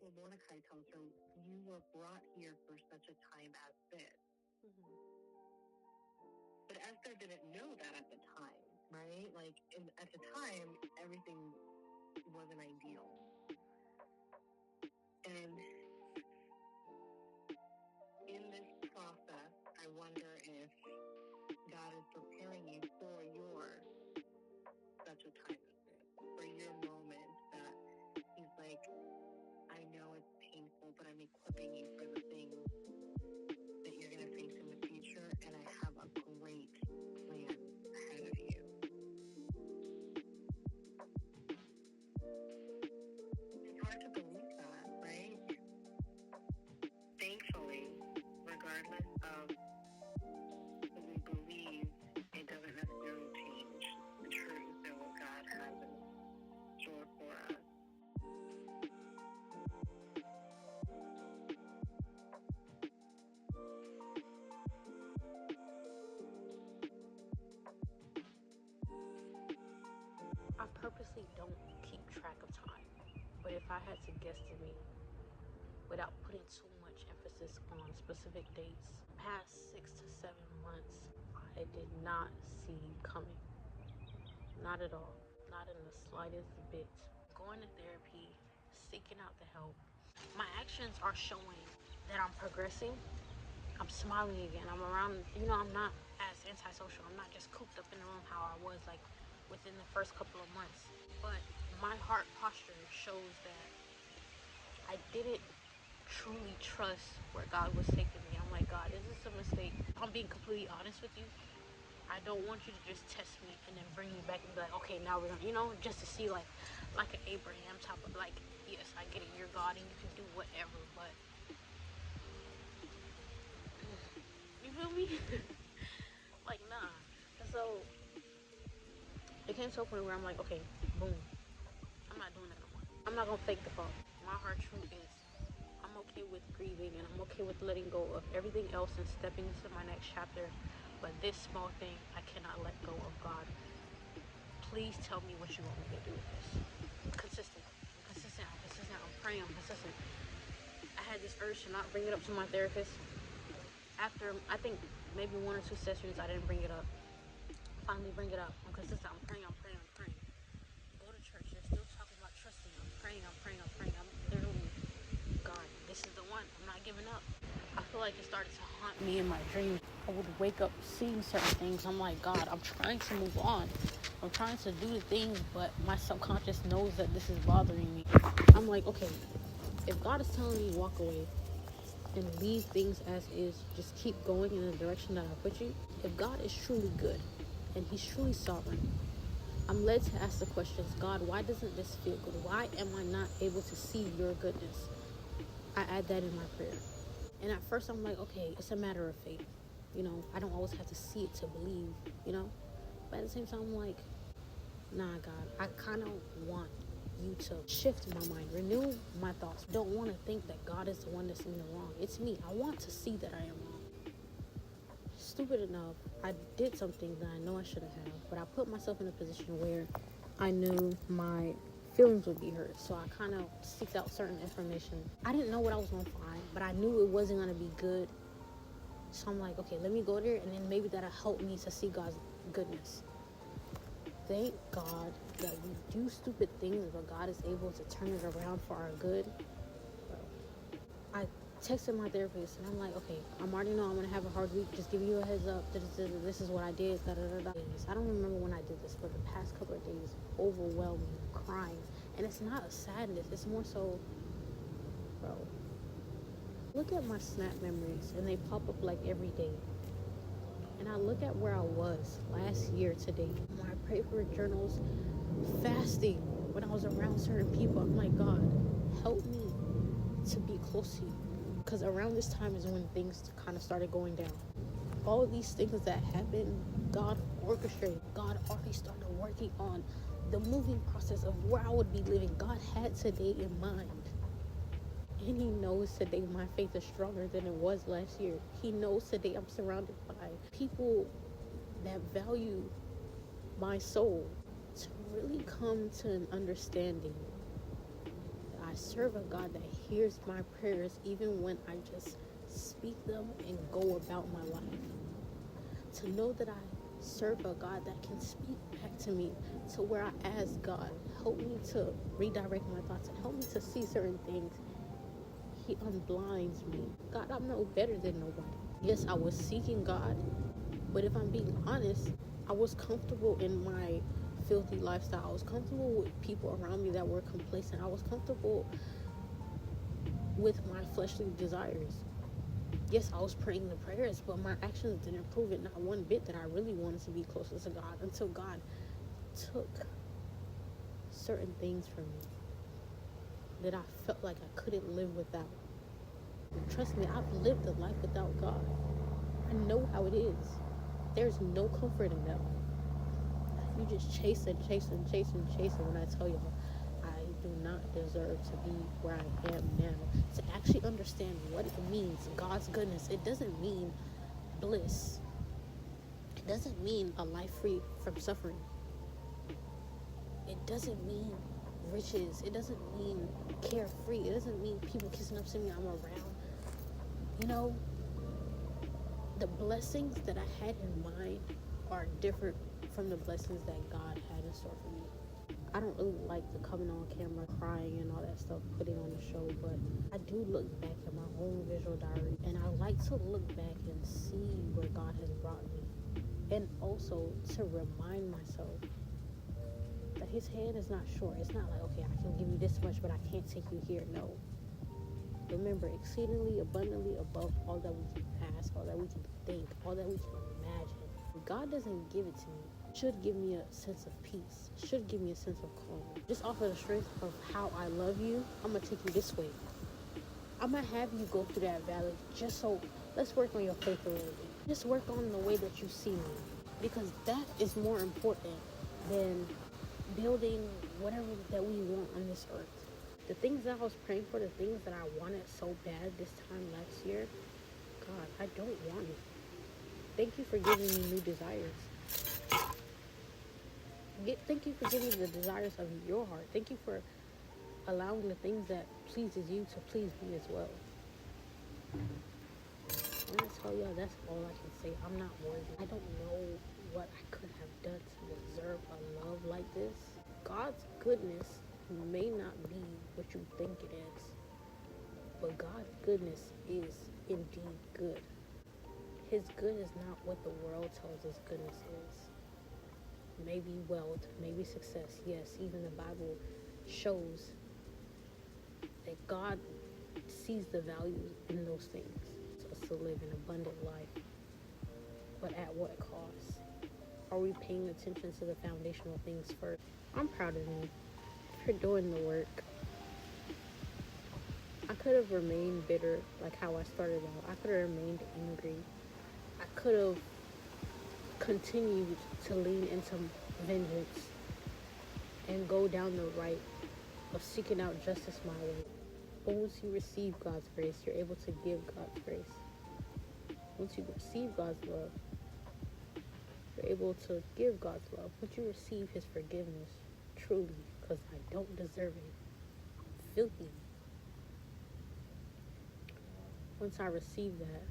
Well, Mordecai tells her, you were brought here for such a time as this. Mm-hmm. But Esther didn't know that at the time, right? Like, at the time, everything wasn't ideal. And in this process, I wonder if God is preparing you for your such a time as this, for your moment that He's like, I know it's painful, but I'm equipping you for the things that you're going to face in the future, and I have a great plan ahead of you. It's hard to believe that, right? Thankfully, regardless of what we believe, it doesn't necessarily change the truth and what God has in store for us. I purposely don't keep track of time, but if I had to guesstimate, without putting too much emphasis on specific dates, past 6 to 7 months, I did not see coming. Not at all. Not in the slightest bit. Going to therapy, seeking out the help. My actions are showing that I'm progressing. I'm smiling again. I'm around, I'm not as antisocial. I'm not just cooped up in the room how I was like within the first couple of months. But my heart posture shows that I didn't truly trust where God was taking me. I'm like, God, is this a mistake? If I'm being completely honest with you, I don't want you to just test me and then bring me back and be like, okay, now we're gonna, just to see like an Abraham type of, like, yes, I get it, you're God and you can do whatever, but you feel me? Like, nah. And so it came to a point where I'm like, okay, boom, I'm not doing that no more. I'm not gonna fake the fall. My hard truth is I'm okay with grieving and I'm okay with letting go of everything else and stepping into my next chapter. But this small thing, I cannot let go of. God, please tell me what you want me to do with this. Consistent. I'm praying, I'm consistent. I had this urge to not bring it up to my therapist. After, I think, maybe 1 or 2 sessions, I didn't bring it up. Finally bring it up. I'm consistent. I'm praying. Go to church. They're still talking about trusting. I'm praying. I'm literally, God, this is the one. I'm not giving up. I feel like it started to haunt me in my dreams. I would wake up seeing certain things. I'm like, God, I'm trying to move on. I'm trying to do the things, but my subconscious knows that this is bothering me. I'm like, okay, if God is telling me walk away and leave things as is, just keep going in the direction that I put you. If God is truly good and He's truly sovereign, I'm led to ask the questions, God, why doesn't this feel good? Why am I not able to see your goodness? I add that in my prayer. And at first I'm like, okay, it's a matter of faith. I don't always have to see it to believe, But at the same time, I'm like, nah, God, I kind of want you to shift my mind, renew my thoughts. Don't want to think that God is the one that's in the wrong. It's me. I want to see that I am wrong. Stupid enough, I did something that I know I shouldn't have, but I put myself in a position where I knew my feelings would be hurt, so I kind of seeked out certain information. I didn't know what I was going to find, but I knew it wasn't going to be good. So I'm like, okay, let me go there, and then maybe that'll help me to see God's goodness. Thank God that we do stupid things, but God is able to turn it around for our good. I texted my therapist, and I'm like, okay, I already know I'm going to have a hard week. Just giving you a heads up. This is what I did. I don't remember when I did this, but the past couple of days, overwhelming, crying. And it's not a sadness. It's more so, bro, look at my Snap memories, and they pop up like every day. And I look at where I was last year today, when I prayed for journals, fasting, when I was around certain people. I'm like, God, help me to be close to you. Because around this time is when things kind of started going down. All of these things that happened, God orchestrated. God already started working on the moving process of where I would be living. God had today in mind. And He knows today my faith is stronger than it was last year. He knows today I'm surrounded by people that value my soul, to really come to an understanding that I serve a God that hears my prayers even when I just speak them and go about my life. To know that I serve a God that can speak back to me, to where I ask God, help me to redirect my thoughts and help me to see certain things. He unblinds me. God, I'm no better than nobody. Yes, I was seeking God, but if I'm being honest, I was comfortable in my filthy lifestyle. I was comfortable with people around me that were complacent. I was comfortable with my fleshly desires. Yes, I was praying the prayers, but my actions didn't prove it not one bit that I really wanted to be closer to God, until God took certain things from me that I felt like I couldn't live without. And trust me, I've lived a life without God. I know how it is. There's no comfort in that life. You just chase and chase and chase and chase. And when I tell y'all, I do not deserve to be where I am now. To actually understand what it means, God's goodness, it doesn't mean bliss. It doesn't mean a life free from suffering. It doesn't mean riches. It doesn't mean carefree. It doesn't mean people kissing up to me, I'm around. You know, the blessings that I had in mind are different from the blessings that God had in store for me. I don't really like the coming on camera, crying and all that stuff, putting on the show, but I do look back at my own visual diary, and I like to look back and see where God has brought me, and also to remind myself that his hand is not short. It's not like, okay, I can give you this much, but I can't take you here. No. Remember, exceedingly abundantly above all that we can ask, all that we can think, all that we can imagine. God doesn't give it to me. It should give me a sense of peace. It should give me a sense of calm. Just off of the strength of how I love you, I'm going to take you this way. I'm going to have you go through that valley just so, let's work on your faith a little bit. Just work on the way that you see me. Because that is more important than building whatever that we want on this earth. The things that I was praying for, the things that I wanted so bad this time last year, God, I don't want it. Thank you for giving me new desires. Thank you for giving me the desires of your heart. Thank you for allowing the things that pleases you to please me as well. When I tell y'all, that's all I can say. I'm not worthy. I don't know what I could have done to deserve a love like this. God's goodness may not be what you think it is, but God's goodness is indeed good. His good is not what the world tells us goodness is. Maybe wealth, maybe success. Yes, even the Bible shows that God sees the value in those things. So us to live an abundant life. But at what cost? Are we paying attention to the foundational things first? I'm proud of me for doing the work. I could have remained bitter like how I started out. I could have remained angry. I could have continued to lean into vengeance and go down the right of seeking out justice my way. But once you receive God's grace, you're able to give God's grace. Once you receive God's love, you're able to give God's love. Once you receive his forgiveness, truly, because I don't deserve it, I'm filthy. Once I receive that,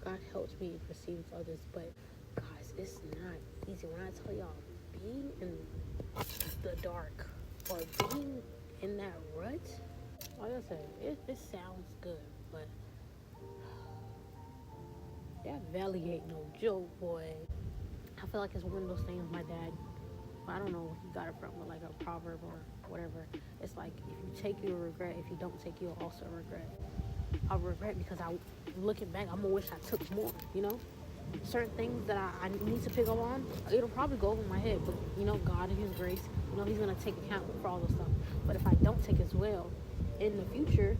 God helps me perceive others. But guys, it's not easy. When I tell y'all, being in the dark or being in that rut, like I said, it sounds good, but that valley ain't no joke, boy. I feel like it's one of those things my dad, I don't know where he got it from, but like a proverb or whatever. It's like, if you take, you'll regret. If you don't take, you'll also regret. I'll regret because looking back, I'm gonna wish I took more, you know? Certain things that I need to pick up on, it'll probably go over my head, but you know, God in his grace, you know, he's gonna take account for all those stuff. But if I don't take as well, in the future,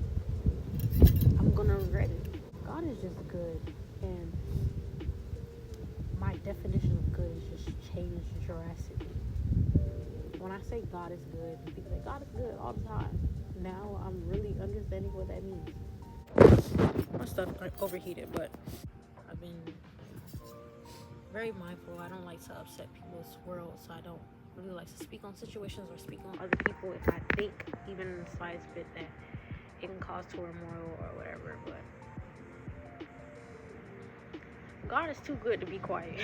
I'm gonna regret it. God is just good, and my definition of good has just changed drastically. When I say God is good, people say God is good all the time. Now I'm really understanding what that means. My stuff overheated, but I've been very mindful. I don't like to upset people's world, so I don't really likes to speak on situations or speak on other people if I think even in the slightest bit that it can cause turmoil or whatever. But God is too good to be quiet.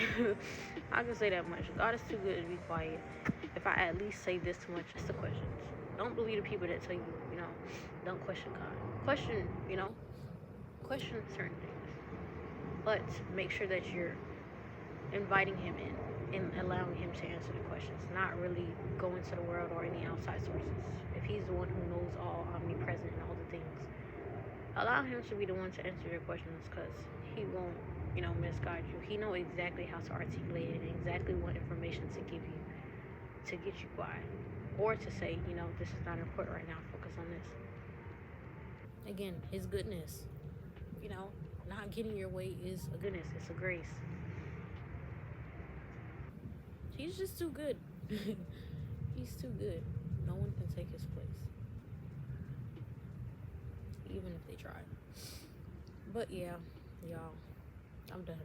I can say that much. God is too good to be quiet. If I at least say this much, it's the questions. Don't believe the people that tell you, don't question God. Question, question certain things. But make sure that you're inviting him in and allowing him to answer the questions, not really go into the world or any outside sources. If he's the one who knows all, omnipresent, and all the things, allow him to be the one to answer your questions, because he won't, misguide you. He knows exactly how to articulate it and exactly what information to give you to get you by, or to say, this is not important right now, focus on this. Again, his goodness, not getting your way is a goodness, it's a grace. He's just too good. He's too good. No one can take his place, even if they try. But yeah, y'all, I'm done.